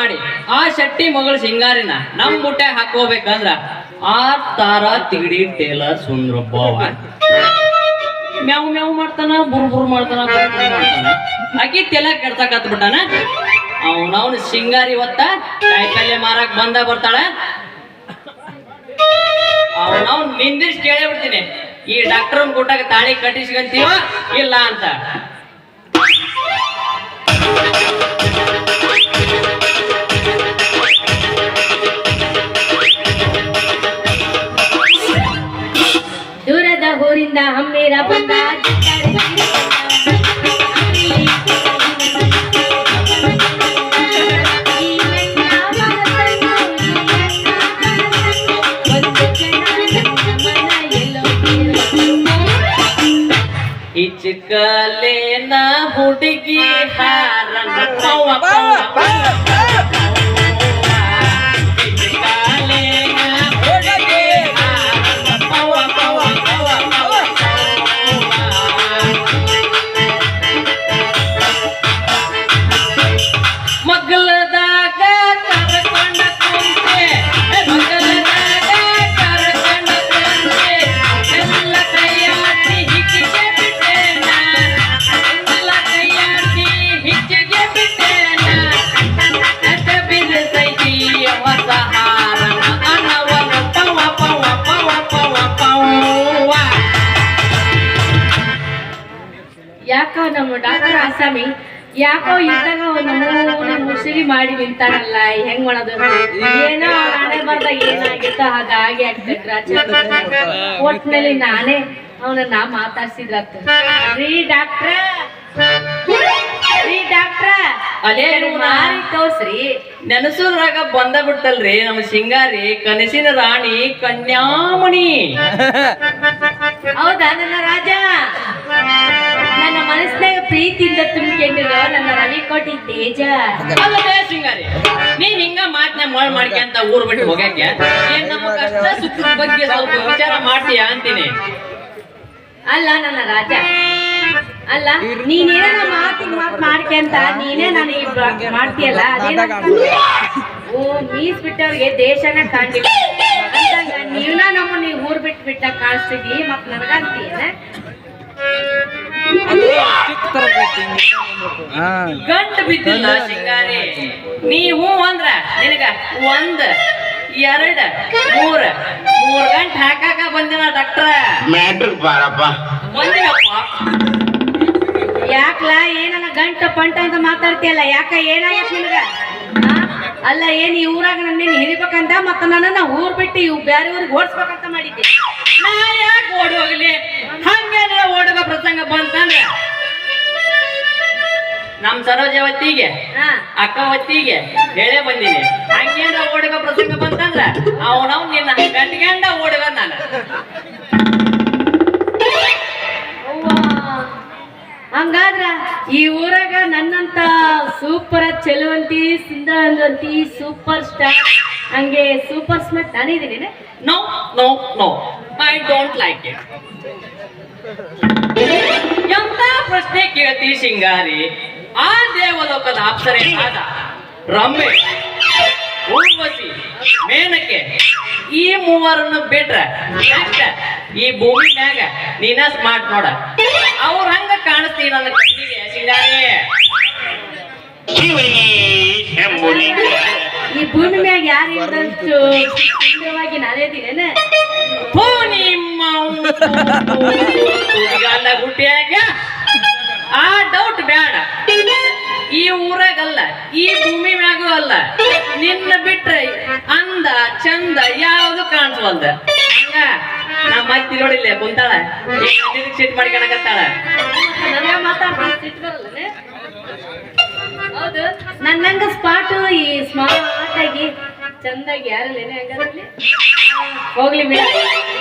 ಮಾಡಿ ಆ ಶೆಟ್ಟಿ ಮಗಳು ಸಿಂಗಾರಿನ ನಮ್ ಬುಟ್ಟ್ಯಾಗ ಹಾಕೋಬೇಕಂದ್ರ ಆ ತಾರ ತಿಗಡಿ ಟೇಲರ್ ಸುಂದ್ರಬ್ಬವ ಮ್ಯಾವ್ ಮ್ಯಾವ್ ಮಾಡ್ತಾನ ಬುರ್ ಮಾಡ್ತಾನ ಆಕಿ ತೆಲ ಕೆಡ್ಸಕತ್ ಬಿಟ್ಟಾನ. ಅವನವನು ಸಿಂಗಾರಿ ಹೊತ್ತ ಕಾಯಿಪಲ್ಲೆ ಮಾರಕ್ ಬರ್ತಾಳ. ಅವನವ್ನು ನಿಂದಿಸ್ ಕೇಳೇ ಬಿಡ್ತೀನಿ, ಈ ಡಾಕ್ಟರ್ ಕೊಟ್ಟಾಗ ತಾಳಿ ಕಟ್ಟಿಸ್ಕಂತೀವ ಇಲ್ಲ ಅಂತ. ದೂರದ ಊರಿಂದ ಹಮ್ಮೇರ ಬಂದ ಈ ಚಿಕ್ಕಲೇನ ಹುಡುಗಿ ಹಾರನ ಮಗ್ಲದಾಗ ಕರ್ಕೊಂಡ ಕುಂತೆ ಮಗ್ಲದಾಗ ಕರ್ಕೊಂಡ ಕುಂತೆ ಎಲ್ಲ ಕೈಯಾಟಿ ಹಿಚ್ಚಿಗೆ ಬಿಟ್ಟೇನ ಎಲ್ಲ ಕೈಯಾಟಿ ಹಿಚ್ಚಿಗೆ ಬಿಟ್ಟೇನ ಅಟ ಬಿದ್ದೈತಿ ಹೊಸ ಹಾರನ ಅನ್ನವನ ಪವ ಪವ ಪವ ಪವ ಪವ. ಯಾಕೋ ನಮ್ಮ ಡಾಕ್ಟರ್ ಆಸಾಮಿ ಯಾಕೋ ಇದ್ದಾಗ ಒಂದು ಮುಸುರಿ ಮಾಡಿ ನಿಂತಾನಲ್ಲ, ಹೆಂಗ್ ಮಾಡೋದು ಏನೋ ನಾನೇ ಬರ್ದ ಏನಾಗಿತ್ತ ಹಾಗಾಗಿ ಆಗ್ತೈತ್ರ. ಒಟ್ನಲ್ಲಿ ನಾನೇ ಅವನನ್ನ ಮಾತಾಡ್ಸಿದ್ರತ್ತ. ರೀ ಡಾಕ್ಟ್ರ ಅದೇ ಮಾರಿ ತೋರ್ಸ್ರಿ. ನೆನಸುದ್ರಾಗ ಬಂದ ಬಿಡ್ತಲ್ರಿ ನಮ್ಮ ಸಿಂಗಾರಿ ಕನಸಿನ ರಾಣಿ ಕನ್ಯಾಮಣಿ. ಹೌದಾ ನನ್ನ ರಾಜ? ನನ್ನ ಮನಸ್ಸಿನಾಗ ಪ್ರೀತಿಯಿಂದ ತುಂಬಿಕೊಂಡಿರೋ ನನ್ನ ರವಿಕೋಟಿ ತೇಜ. ಅಲ್ಲದೇ ಸಿಂಗಾರಿ, ನೀನ್ ಹಿಂಗ ಮಾತನ್ನ ಮಾಡ್ ಮಾಡ್ಕೊಂತ ಊರ್ ಬಿಟ್ಟು ಹೋಗಕ್ಕೆ ಏನ್ ನಮ್ಮ ಕಷ್ಟ ಸುಖದ ಬಗ್ಗೆ ಸ್ವಲ್ಪ ವಿಚಾರ ಮಾಡ್ತೀಯ ಅಂತೀನಿ. ಅಲ್ಲ ನನ್ನ ರಾಜ, ಅಲ್ಲ ನೀನೇನ ಮಾತು ಮಾಡ್ಕೊಂತ ನೀನೇ ನನಗೆ ಮಾಡ್ತೀಯಲ್ಲ, ಅದೇನ ಓ ಮೀಸ್ ಬಿಟ್ಟವ್ರಿಗೆ ದೇಶನ ಕಾಣಿಲ್ಲ ಅಂದಾಗ ನೀವ್ನ ನಮ್ಮನ್ನ ಊರ್ ಬಿಟ್ಟ ಕಾಣಿಸ್ತಿದ್ವಿ ಮತ್ ನನಗಂತೀಯನ ಗಂಟು ಬಿದ್ದಿಲ್ಲ ಸಿಂಗಾರಿ. ನೀ ಹೂ ಅಂದ್ರ ನಿನಗ 1 2 3 ಗಂಟೆ ಹಾಕಾಕ ಬಂದಿನ ಡಾಕ್ಟ್ರ ಮ್ಯಾಟ್ರಿಕ್ ಬಾರಪ್ಪ ಬಂದಿನಪ್ಪ. ಯಾಕ್ಲ ಏನನ್ನ ಗಂಟ ಪಂಟ ಅಂತ ಮಾತಾಡ್ತೀಯಲ್ಲ, ಯಾಕ ಏನಾಗತ್ ನಿನಗ? ಅಲ್ಲ ಏನ್ ಈ ಊರಾಗ ನನ್ನ ಹಿರಿಬೇಕಂತ ಮತ್ತ ನನ್ನ ಊರ್ ಬಿಟ್ಟು ಇವ್ ಬ್ಯಾರೆ ಊರಿಗೆ ಓಡಿಸ್ಬೇಕಂತ ಮಾಡಿದ್ದೆ. ನಾ ಯಾಕೆ ಓಡಿ ಹೋಗ್ಲಿ? ಹಂಗೇನ ಓಡುವ ಪ್ರಸಂಗ ಬಂತಂದ್ರ ನಮ್ ಸರೋಜವತ್ತಿಗೆ ಅಕ್ಕವತ್ತಿಗೆ ಹೇಳೇ ಬಂದೀನಿ. ಹಂಗೇನ ಓಡುವ ಪ್ರಸಂಗ ಬಂತಂದ್ರ ಅವನವ್ ನಿನ್ನ ಗಂಟೆಗಂಡ ಓಡುವ ನಾನು. ಹಂಗಾದ್ರ ಈ ಊರಾಗ ನನ್ನಂತ ಸೂಪರ್ ಚೆಲುವಂತಿ ಸುಂದರವಂತಿ ಸೂಪರ್ ಸ್ಟಾರ್ ಹಂಗೆ ಸೂಪರ್ ಸ್ಮಾರ್ಟ್ ನಾನಿದ್ದೀನಿ. No no no, I don't like it. ಎಂತ ಪ್ರಶ್ನೆ ಕೇಳ್ತಿ ಸಿಂಗಾರಿ? ಆ ದೇವಲೋಕದ ಅಪ್ಸರೆಯಾದ ರಮ್ಮೆ, ಊರ್ವಶಿ, ಮೇನಕೆ ಈ ಮೂವರನ್ನು ಬಿಟ್ರ ಈ ಭೂಮಿ ಮ್ಯಾಗ ನೀನ ಸ್ಮಾರ್ಟ್ ನೋಡ. ಅವ್ರ ಹಂಗ ಕಾಣಿಸ್ತೀವಿ ನನ್ನ ಕಣ್ಣಿಗೆ ಸಿಂಗಾರಿ. ಈ ಭೂಮಿ ಮ್ಯಾಗ ಯಾರು ಇದ್ದಷ್ಟು ಸುಂದರವಾಗಿ ನಾನೇದಿನೇನ? ನಿಮ್ಮ ಗುಟ್ಟಿಯಾಗ ಆ ಡೌಟ್ ಬೇಡ. ಈ ಊರಾಗಲ್ಲ, ಈ ಭೂಮಿ ಮ್ಯಾಗೂ ಅಲ್ಲ, ನಿನ್ನ ಬಿಟ್ರೆ ಅಂದ ಚಂದ ಯಾವ್ದು ಕಾಣಿಸ್ವಲ್ದ. ಹಂಗ ನಮ್ಮ ಅತ್ತಿ ನೋಡಿಲ್ಲ ಕುಂತಾಳ, ಸಿಟ್ ಮಾಡ್ಕೊಳಕತ್ತಾಳ. ನನಗ ಮಾತಾಡ್ತೀನಿ ಸಿಟ್ಟು ಬರಲ್ಲ. ಹೌದು, ನನ್ನಂಗ ಸ್ಪಾಟ್ ಈ ಸ್ಮಾರ್ಟ್ ಆಗಿ ಚಂದಾಗಿ ಯಾರಲ್ಲೇನೆ ಹಂಗಾರಲ್ಲಿ ಹೋಗ್ಲಿ ಬಿಡ.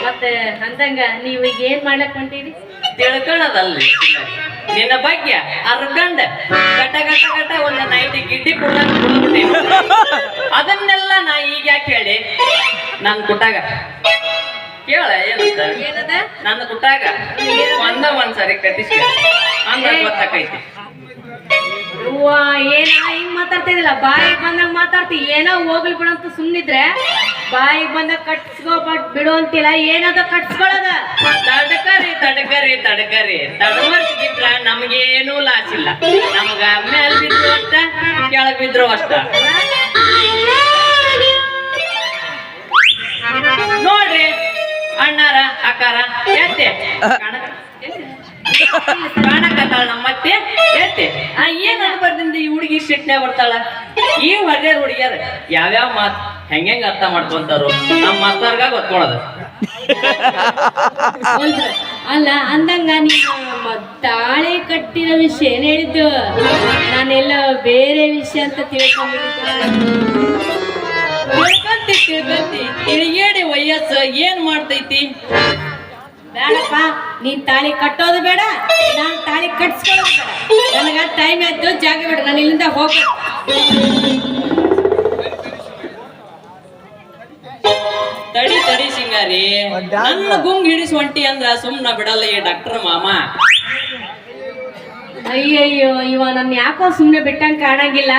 ಮತ್ತೆ ಅಂದಂಗ ನೀವ್ ಈಗ ಏನ್ ಮಾಡ್ಲಕ್ ಹೊಂಟೀರಿ? ತಿಳ್ಕೊಳ್ಳೋದಲ್ಲಿ ನಿನ್ನ ಬಗ್ಗೆ ಅರ್ಗಂಡ ಗಟ ಗಟ ಗಟ ಒಂದು ನೈಟಿ ಗಿಡ್ಡಿ ಕುಡ್ಬಿಟ್ಟಿ. ಅದನ್ನೆಲ್ಲ ನಾ ಈಗ ಯಾಕೆ ಹೇಳಿ ನನ್ ಕುಟ್ಟಾಗ ಕೇಳ ಏನಂತ ನನ್ನ ಕುಟ್ಟಾಗ ಒಂದ್ಸರಿ ಕಟ್ಟಿಸಿ ಅಂದ್ರೆ ಗೊತ್ತಾಕೈತಿ. ಅವ್ವ ಏನ ಹಿಂಗ್ ಮಾತಾಡ್ತಾ ಇದಿಲ್ಲ, ಬಾಯಿಗೆ ಬಂದಾಗ ಮಾತಾಡ್ತಿ, ಏನೋ ಹೋಗ್ಲಿ ಬಿಡಂತ ಸುಮ್ನಿದ್ರೆ ಬಾಯಿಗೆ ಬಂದಾಗ ಬಿಡು ಅಂತಿಲ್ಲ, ಏನದ ಕಟ್ಸ್ಕೊಳ್ಳೋದ. ತಡಕರಿ ತಡಮರ್ಸಿ ಬಿದ್ರ ನಮ್ಗೇನೂ ಲಾಸ್ ಇಲ್ಲ. ನಮ್ಗ ಮೇಲ್ ಬಿದ್ರು ಅಷ್ಟ, ಕೆಳಗ್ ಬಿದ್ರು ಅಷ್ಟ. ನೋಡ್ರಿ ಅಣ್ಣಾರ ಅಕ್ಕಾರ ಎತ್ತೆ ಕಾಣಕತ್ತಾಳ ನಮ್ಮ ಮತ್ತೆ ಎತ್ತೆ ಏನ್ ಅನ್ಬಾರ್ದಿಂದ ಈ ಹುಡುಗಿ ಸಿಟ್ನೆ ಬರ್ತಾಳ. ಈ ಹೊರ್ಯಾರ ಹುಡುಗಿಯರ ಯಾವ್ಯಾವ ಮಾತ್ ಹೆಂಗ ಅರ್ಥ ಮಾಡ್ಕೊಂತಾರೋ ನಮ್ಮ ಮಾತಾರ್ಗ ಗೊತ್ಕೊಳದ. ಅಲ್ಲ ಅಂದಂಗ ನೀನು ತಾಳಿ ಕಟ್ಟಿರೋ ವಿಷಯ ಏನ್ ಹೇಳಿದ್ದು, ನಾನೆಲ್ಲ ಬೇರೆ ವಿಷಯ ಅಂತ ತಿಳ್ಕಂತಿ ತಿಳಿಗೇಡಿ ವಯಸ್ಸು ಏನ್ ಮಾಡ್ತೈತಿ. ಬೇಡಪ್ಪ, ನೀನ್ ತಾಳಿ ಕಟ್ಟೋದು ಬೇಡ, ನಾನ್ ತಾಳಿ ಕಟ್ಸ್ಕೊಳ್ಳೋದು ಬೇಡ. ನನಗ ಟೈಮ್ ಆಯ್ತು, ಜಾಗ ಬೇಡ, ನಾನು ಇಲ್ಲಿಂದ ಹೋಗ್ಬೇಕು. ತಡಿ ಸಿಂಗಾರಿ, ನನ್ನ ಗುಂಗ್ ಹಿಡಿಸ್ ಹೊಂಟಿ ಅಂದ್ರ ಸುಮ್ನ ಬಿಡಲ್ಲ ಈ ಡಾಕ್ಟರ್ ಮಾಮ. ಅಯ್ಯಯ್ಯೋ, ಇವ ನನ್ ಯಾಕೋ ಸುಮ್ನೆ ಬಿಟ್ಟಂಗ್ ಕಾಣಂಗಿಲ್ಲ.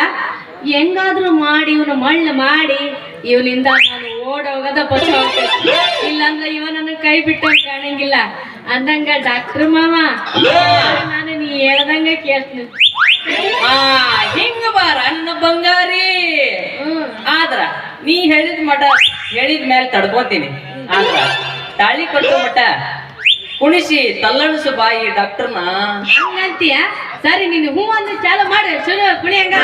ಹೆಂಗಾದ್ರೂ ಮಾಡಿ ಇವನು ಮಳ್ಳು ಮಾಡಿ ಇವನಿಂದ ನಾನು ಓಡೋಗದ ಬಚಾವ್, ಇಲ್ಲಾಂದ್ರೆ ಇವ ನನ್ನ ಕೈ ಬಿಟ್ಟಂಗ್ ಕಾಣಂಗಿಲ್ಲ. ಅಂದಂಗ ಡಾಕ್ಟರ್ ಮಾಮ, ನಾನು ನೀ ಹೇಳ್ದಂಗ ಕೇಳ್ತೀನಿ. ಹಿಂಗ ಬಾರ ನನ್ನ ಬಂಗಾರಿ. ಆದ್ರ ನೀ ಹೇಳಿದ ಮಟ ಹೇಳಿದ ಮೇಲೆ ತಡ್ಕೋತೀನಿ. ಆದ್ರ ತಾಳಿ ಕಟ್ಟೋ ಮಟ ಕುಣಿಸಿ ತಲ್ಲಣಿಸು ಬಾಯಿ ಡಾಕ್ಟರ್ನ ಹಂಗಂತೀಯ? ಸರಿ, ನೀನು ಹೂ ಅಂದ್ರೆ ಚಾಲು ಮಾಡಿ ಶುರು ಕುಣಿ. ಹಂಗ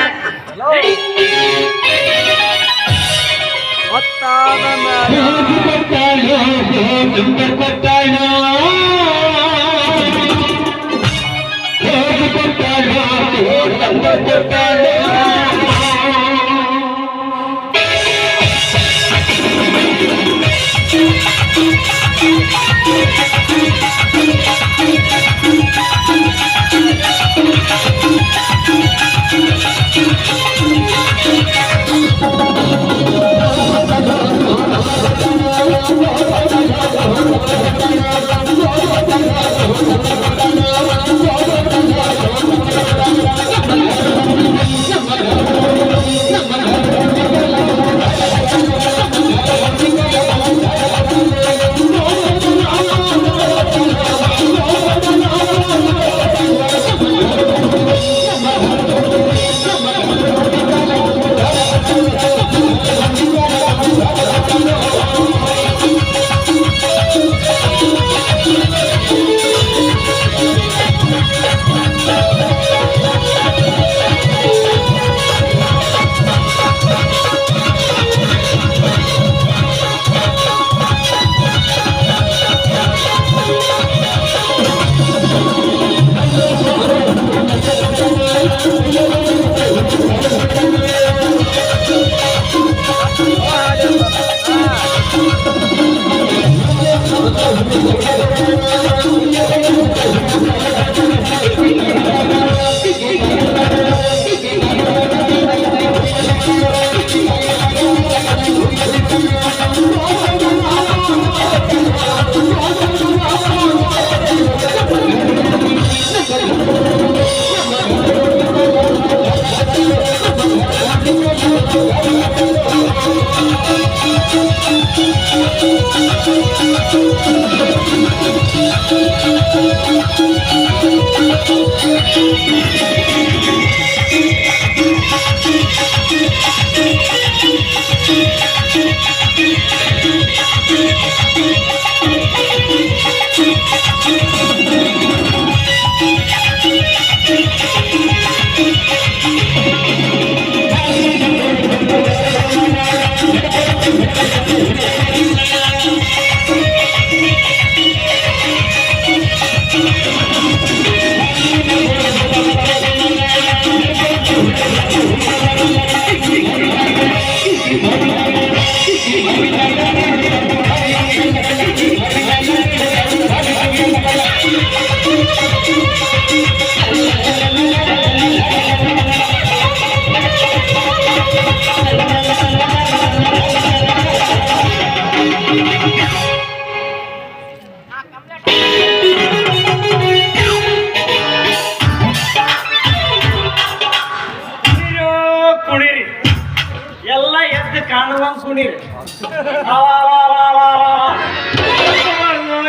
ಕಾಣುವಂಗ್ ಕುಣೀರಿ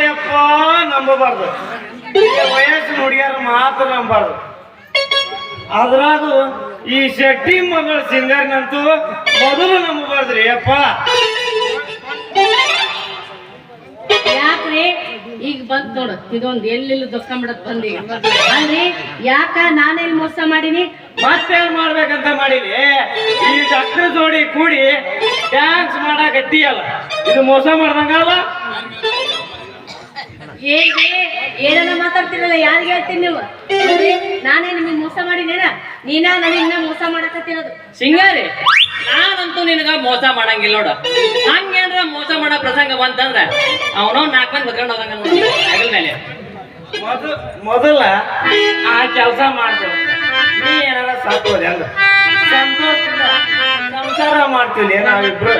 ಯಪ್ಪ ನಂಬಬಾರ್ದು ವಯಸ್ಸು ಹುಡುಗಿಯರ ಮಾತ್ರ ನಂಬಾರ್ದು ಅದ್ರಾಗೂ ಈ ಶೆಟ್ಟಿ ಮಗಳ ಸಿಂಗರ್ನಂತೂ ಮೊದಲು ನಂಬಬಾರ್ದ್ರಿ ಅಪ್ಪ ಯಾಕ್ರಿ ಈಗ ಬಂತ್ ನೋಡು ಇದೊಂದು ಎಲ್ಲೆಲ್ಲಿ ದೊಕ್ಕೊಂಬಿಡತ್ ಬಂದಿ ಅಲ್ರಿ ಯಾಕ ನಾನೆಲ್ಲಿ ಮೋಸ ಮಾಡೀನಿ ಮತ್ತೇನ್ ಮಾಡ್ಬೇಕಂತ ಮಾಡಿಲಿ ಈ ಡಾಕ್ಟರ್ ಜೋಡಿ ಕೂಡಿ ಡ್ಯಾನ್ಸ್ ಮಾಡಾಕತ್ತೀಯಲ್ಲ ಇದು ಮೋಸ ಮಾಡ್ದಂಗಲ್ಲ ಏನ್ರಿ ಏನನ್ನ ಮಾತಾಡ್ತಿರಲ್ಲ ಯಾರಿಗೆ ಹೇಳ್ತೀನಿ ನೀವು ಅಲ್ರಿ, ನಾನೇ ನಿಮಗೆ ಮೋಸ ಮಾಡಿನೇನ ನೀನಾ ನನಗಿನ್ನ ಮೋಸ ಮಾಡಕತ್ತಿರೋದು ಸಿಂಗಾರಿ ನಾನಂತೂ ನಿನಗ ಮೋಸ ಮಾಡಂಗಿಲ್ಲ ನೋಡು ಹಂಗೇನ್ರ ಮೋಸ ಮಾಡೋ ಪ್ರಸಂಗ ಬಂತಂದ್ರ ಅವನೋ 4 ಮಂದಿ ಬದ್ಕೊಂಡು ಹೋದಂಗ ನೋಡಿ ಹೆಗಲ ಮೇಲೆ ಮೊದಲ ಆ ಕೆಲಸ ಮಾಡ್ತೇವೆ ನೀ ಏನಾರ ಸಾಕೋದೆ ಅಂದ ಸಂತೋಷದಿಂದ ಸಂಸಾರ ಮಾಡ್ತೀವಿ ನಾವಿಬ್ರು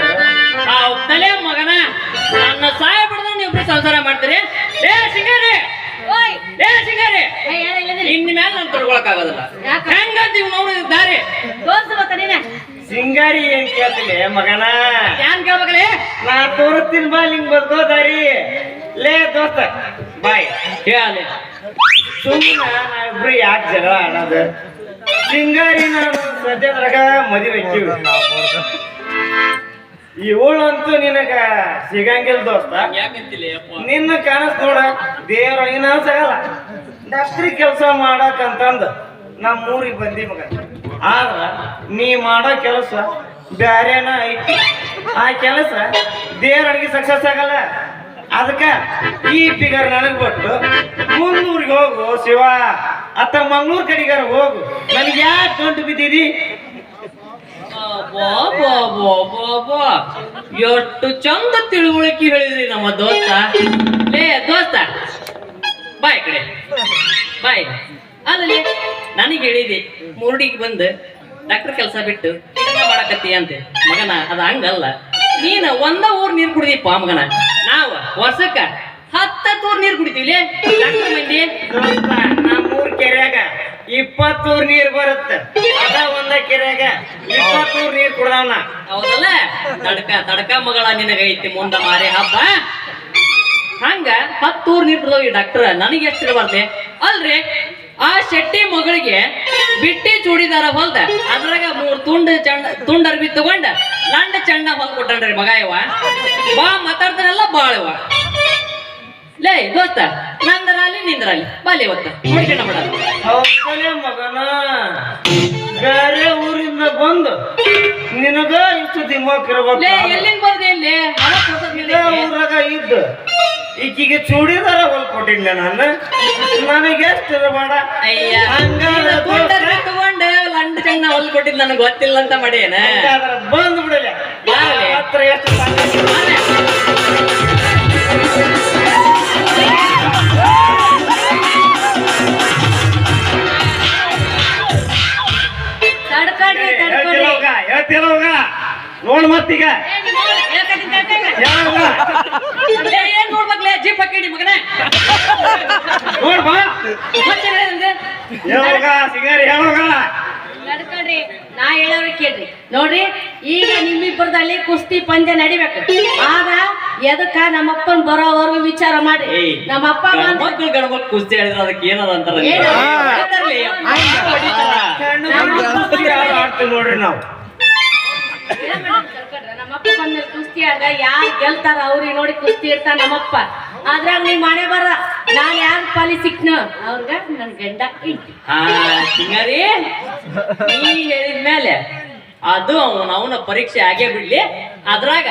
ತಲೆ ಮಗನ ನನ್ನ ಸಹಾಯ ಬಿಡದ ನೀವಿಬ್ರು ಸಂಸಾರ ಮಾಡ್ತೀರಿ ಏ ಸಿಂಗಾರಿ ಓಯ್ ಏ ಸಿಂಗಾರಿ ಏ, ಯಾರ್ ಇಲ್ಲದಿರಿ? ಇನ್ ಮೇಲೆ ನಾನು ತೊಡ್ಕೊಳಕ್ಕಾಗೋದಿಲ್ಲ ಯಾಕ? ಹೆಂಗಂತೀವಿ ನೋಡಿದ ದಾರಿ ತೋರ್ಸು ಮತ್ತ ನೀನೆ ಸಿಂಗಾರಿ ಏನ್ ಕೇಳ್ತಿಲ್ಲ ಮಗನ ಏನ್ ಕೇಳ್ಬೇಕಲೇ ನಾ ತೋರಿಸ್ತೀನಿ ಬಾ ನಿಂಗ್ ಬದುಕೋದಾರಿ ಲೇ ದೋಸ್ತ ಬಾಯ್ ಹೇಳಿ ಸುಮ್ಮನೆ ನಾವಿಬ್ರು ಯಾಕೆ ಜಗಳ ಆಡೋದು ಸಿಂಗಾರಿ ನಾನು ಸದ್ಯದ್ರಾಗ ಮದುವೆ ಹಚ್ಚಿವಿ ಇವಳಂತೂ ನಿನಗ ಸಿಗಂಗಿಲ್ಲ ದೋಸ್ತ ಯಾಕಂತಿಲ್ಲ ಅಪ್ಪ ನಿನ್ನ ಕನಸು ನೋಡ ದೇವ್ರೊಳಗಿನ ಸಿಗಲ್ಲ ಡಾಕ್ಟ್ರಿ ಕೆಲಸ ಮಾಡಕಂತಂದು ನಮ್ಮ ಊರಿಗೆ ಬಂದಿ ಮಗ ಆದ್ರ ನೀ ಮಾಡೋ ಕೆಲಸ ಬ್ಯಾರೇನ ಐತಿ ಆ ಕೆಲಸ ದೇವ್ರೊಳಗೆ ಸಕ್ಸಸ್ ಆಗಲ್ಲ ಅದಕ್ಕ ಈ ಫಿಗರ್ ನನಗ್ ಬಿಟ್ಟು ಮುನ್ನೂರಿಗೆ ಹೋಗು ಶಿವ ಅತ್ತ ಮಂಗ್ಳೂರ್ ಕಡೆಗಾರ ಹೋಗು ನನಗೆ ಯಾಕೆ ಗಂಟು ಬಿದ್ದೀರಿ ಎಷ್ಟು ಚಂದ ತಿಳುವಳಿಕೆ ಹೇಳಿದ್ರಿ ನಮ್ಮ ದೋಸ್ತ ಲೇ ದೋಸ್ತ ಬಾಯ್ ಕಡೆ ಬಾಯ್ ಅಲ್ಲಿ ನನಗೆ ಹೇಳಿದೆ ಮುರುಡಿಗೆ ಬಂದು ಡಾಕ್ಟರ್ ಕೆಲಸ ಬಿಟ್ಟು ಇದನ್ನ ಮಾಡಕತ್ತಿ ಅಂತೆ ಮಗನ ಅದ ಹಂಗಲ್ಲ ನೀನು ಒಂದ ಊರ್ ನೀರ್ ಕುಡಿದಿಪ್ಪ ಮಗನ ನಾವು ವರ್ಷಕ್ಕ 10 ಊರ್ ನೀರ್ ಕುಡಿತೀವಿ ಡಾಕ್ಟರ್ ಮಂದಿ ನಮ್ಮೂರ್ ಕೆರೆಯಾಗ 20 ಊರ್ ನೀರ್ ಬರುತ್ತೆ ಅದ ಒಂದ ಕೆರೆಯಾಗ 20 ಊರ್ ನೀರ್ ಕುಡ್ದವನ ಹೌದಲ್ಲ ತಡಕ ಮಗಳ ನಿನಗೈತಿ ಮುಂದ ಮಾರಿ ಹಬ್ಬ ಹಂಗ 10 ಊರ್ ನೀರ್ ಕುಡ್ದವ್ ಈ ಡಾಕ್ಟರ್ ನನಗೆ ಎಷ್ಟಿರಬಾರ್ದೆ ಅಲ್ರಿ ಆ ಶೆಟ್ಟಿ ಮಗಳಿಗೆ ಬಿಟ್ಟಿ ಚೂಡಿದಾರ ಹೊಲ್ದ ಅದ್ರಾಗ 3 ತುಂಡ ಅರ್ಬಿ ತಗೊಂಡ ಲಂಡ ಚಂಡ ಹೊಲ್ ಕೊಟ್ಟನ್ರಿ ಮಗ ಇವ ಬಾ ಮಾತಾಡ್ತಾನಲ್ಲ ಬಾಳವ ಲೇ ದೋಸ್ತ ನಂದರಾಲಿ ನಿಂದ್ರಾಲಿ ಬಾಲಿ ಇವತ್ತ ನೋಡ್ಕೊಂಡ ಬಿಡ ಹೌದಲೇ ಮಗನ ಬೇರೆ ಊರಿಂದ ಬಂದು ನಿನಗ ಇಷ್ಟು ದಿಮಾಕ್ ಲೇ ಇರ್ಬೇಕು ಎಲ್ಲಿಂದ ಬಂದ್ರಿ ಇಲ್ಲಿ ಇದೇ ಊರಾಗ ಇದ್ದು ಈಕಿಗೆ ಚೂಡಿದಾರ ಹೊಲ್ ಕೊಟ್ಟಿಲ್ಲ ನಾನು ನನಗೆ ಎಷ್ಟು ಇರಬೇಡ ಅಯ್ಯ ಹಂಗಾದ್ರೆ ತುಂಡ ಅರ್ಬಿ ತಗೊಂಡು ಲಂಡ ಚಂಡ ಹೊಲ್ ಕೊಟ್ಟಿದ್ ನನಗೆ ಗೊತ್ತಿಲ್ಲ ಅಂತ ಮಾಡೇನ ಬಂದು ಬಿಡಲೆ ಬಾರಲೆ. ಹತ್ರ ಎಷ್ಟು ಸಾಕು ತಡ್ಕೊಡ್ರಿ ತಡ್ಕೊಡ್ರಿ ಹೇಳ್ತಿಲ್ಲ ಹೋಗ ನೋಡ್ ಮತ್ತೀಗ ಏ, ನಿಮ್ಮ ಅವ್ರು ಹೇಳ್ಕತ್ತೀನಿ ತಡ್ಕೊಳ್ರಿ. ಲೇ, ಏನ್ ನೋಡ್ಬೇಕ್ಲೆ ಜೀಪ್ ಹಾಕಿಡಿ ಮಗನ ನೋಡ್ ಬಾ ಮತ್ತೆ ಹೇಳಿದ್ರೆ ಹೇಳೋಗ ಸಿಂಗಾರಿ ಹೇಳೋಗ ನಡ್ಕೊಳ್ರಿ ನಾ ಹೇಳೋರು ಕೇಳ್ರಿ ನೋಡ್ರಿ ಈಗ ನಿಮ್ಮಿಬ್ಬರದಲ್ಲಿ ಕುಸ್ತಿ ಪಂದ್ಯ ನಡಿಬೇಕು ಆಗ ಎದಕ್ಕ ನಮ್ಮಪ್ಪನ್ ಬರೋವರೆಗೂ ವಿಚಾರ ಮಾಡ್ರಿ ನಮ್ಮಪ್ಪ ಬಂದ್ ಮಕ್ಕಳು ಗಣಮಕ್ ಕುಸ್ತಿ ಹೇಳಿದ್ರೆ ಅದಕ್ಕೆ ಏನದ ಅಂತಾರ ಏನು? ಆಡ್ತೀವಿ ನೋಡ್ರಿ ನಾವು ನಮ್ಮಪ್ಪ ಬಂದ ಕುಸ್ತಿ ಆಗ ಯಾರು ಗೆಲ್ತಾರ ಅವ್ರಿಗೆ ನೋಡಿ ಕುಸ್ತಿ ಇರ್ತಾರ ನಮ್ಮಪ್ಪ ಅದ್ರಾಗ ನೀ ಮನೆ ಬರ ನಾನ್ ಯಾರ ಪಾಲಿ ಸಿಕ್ನು ಅವ್ರಗ ನನ್ ಗಂಡ ಇಂಟಿ ಹಾ ಸಿಂಗಾರಿ ನೀ ಹೇಳಿದ್ಮೇಲೆ ಅದು ಅವನ ಪರೀಕ್ಷೆ ಆಗೇ ಬಿಡ್ಲಿ ಅದ್ರಾಗ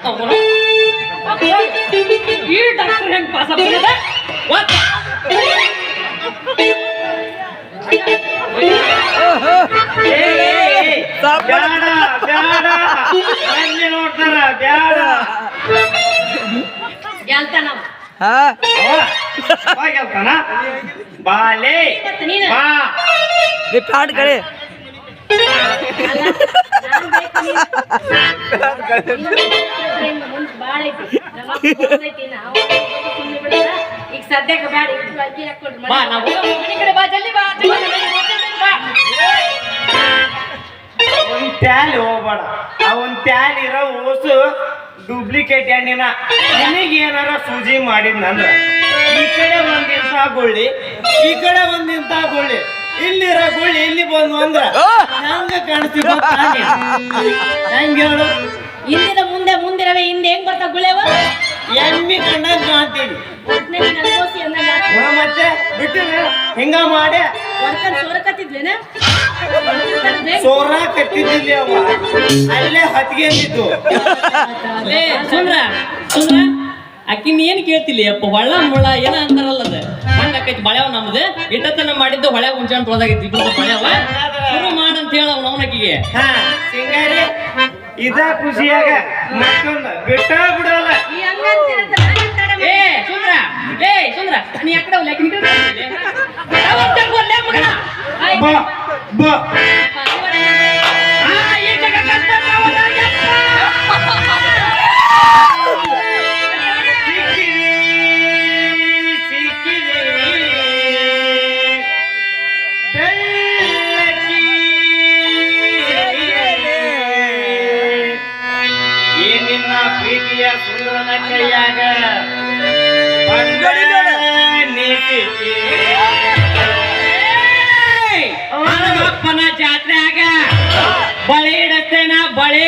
ಅವನು ಈ ಡಾಕ್ಟರ್ ಹೆಂಗ್ ಪಾಸ್ ಆಗ್ತದ ಬ್ಯಾಡ ಬ್ಯಾಡ ಅಲ್ಲಿ ನೋಡ್ತಾರ ಬ್ಯಾಡ ಗೆಲ್ತಾನವ ಗೆಲ್ತಾನ ಬಾಲೆ ಮತ್ತೆ ನೀನು ಬಾ ಪ್ಯಾಡ್ ಕಡೆ ಅಲ್ಲ, ನಾನ್ ಬೇಕು ನೀನು. ಮುಂದ್ ಬಾಳ್ ಐತಿ. ನಮ್ಮಪ್ಪ ಬಂದೈತಿ, ನಾವು ಸುಮ್ನೆ ಬಿಡಲ್ಲ. ಈಗ ಸದ್ಯಕ್ಕೆ ಬ್ಯಾಡ ಇಟ್ಟು ಅಕ್ಕಿ ಹಾಕ್ಕೊಡ್ರಿ ಬಾ ಮನೆ. ನಾವು ಮನೆ ಕಡೆ ಬಾ ಜಲ್ದಿ ಬಾ ಜಲ್ದಿ ಬಾ. ಒಂದ್ ಟ್ಯಾಲಿ ಹೋಗ್ಬೇಡ ಅವನ್ ಟ್ಯಾಲಿ ಇರೋ ಓಸು ಡೂಪ್ಲಿಕೇಟ್ ಎಣ್ಣಿನ ನಿನಗೆ ಏನಾರ ಸೂಜಿ ಮಾಡಿದ್ನಂದ್ರ ಈ ಕಡೆ ಒಂದಿಂತ ಗುಳ್ಳಿ ಈ ಕಡೆ ಒಂದಿಂತ ಗುಳ್ಳಿ ಇಲ್ಲಿರೋ ಗುಳ್ಳಿ ಇಲ್ಲಿ ಬಂದು ಅಂದ್ರ ಹಂಗ ಕಾಣಿಸ್ತೀವಿ ಹೆಂಗ ಹೇಳು ಹಿಂದಿನ ಮುಂದೆ ಮುಂದಿರವೆ ಹಿಂದೆ ಹೆಂಗ್ ಬರ್ತಾವ ಗುಳೆವ ಎಮ್ಮಿ ಕಂಡಂಗ್ ಕಾಣ್ತೀವಿ ಒಟ್ನಲ್ಲಿ ನನ್ಗೋಸಿ ಅಂದಂಗ ಮತ್ತೆ ಬಿಟ್ಟು ಹಿಂಗ ಮಾಡಿ ಹೊಡ್ಕೊಂಡ್ ಸೋರಕತ್ತಿದ್ಲೇನ ಸೋರ ಕಟ್ಟಿದ್ದಿಲ್ಲ ಅವ ಅಲ್ಲೇ ಹತ್ಗೆಂದಿದ್ದು ಲೇ ಸುಂದ್ರ ಸುಂದ್ರ ಅಕ್ಕಿನ ಏನ್ ಕೇಳ್ತಿಲಿ ಅಪ್ಪ ಹೊಳ್ಳ ಮುಳ್ಳ ಏನ ಅಂತಾರಲ್ಲ ಅದ ಹಂಗ ಆಕೈತಿ ಬಳೆವ ನಮ್ದು ಇಟ್ಟತನ ಮಾಡಿದ್ದು ಹೊಳೆ ಮುಂಚಾನ್ ತೊಳ್ದಾಗೈತಿ ಇಬ್ಬರು ಬಳೆವ ಶುರು ಮಾಡಂತ ಹೇಳ ಅವನಕಿಗೆ ಹಾ ಸಿಂಗಾರಿ ಇದ ಖುಷಿಯಾಗ ಮತ್ತೊಂದು ಬಿಟ್ಟ ಬಿಡಲ್ಲ ಈ ಹಂಗಂತಿರತ್ತ ನಾನ್ ತಡ ಮಾಡಿ. ಏ ಸುಂದ್ರ ನೀ ಯಾಕಡೆ ಹೋಗ್ಲಿ ಆಕಿನ ಕಡೆ ಹೋಗ್ಲಿ ಮಗನ ಬಾ ಬಾ ಏನಿನ್ನ ಪ್ರೀತಿಯ ಸುಂದರನ ಕೈಯಾಗ ಅಪ್ಪನ ಜಾತ್ರೆಯಾಗ ಬಳೆ ಇಡತ್ತೇನ ಬಳೆ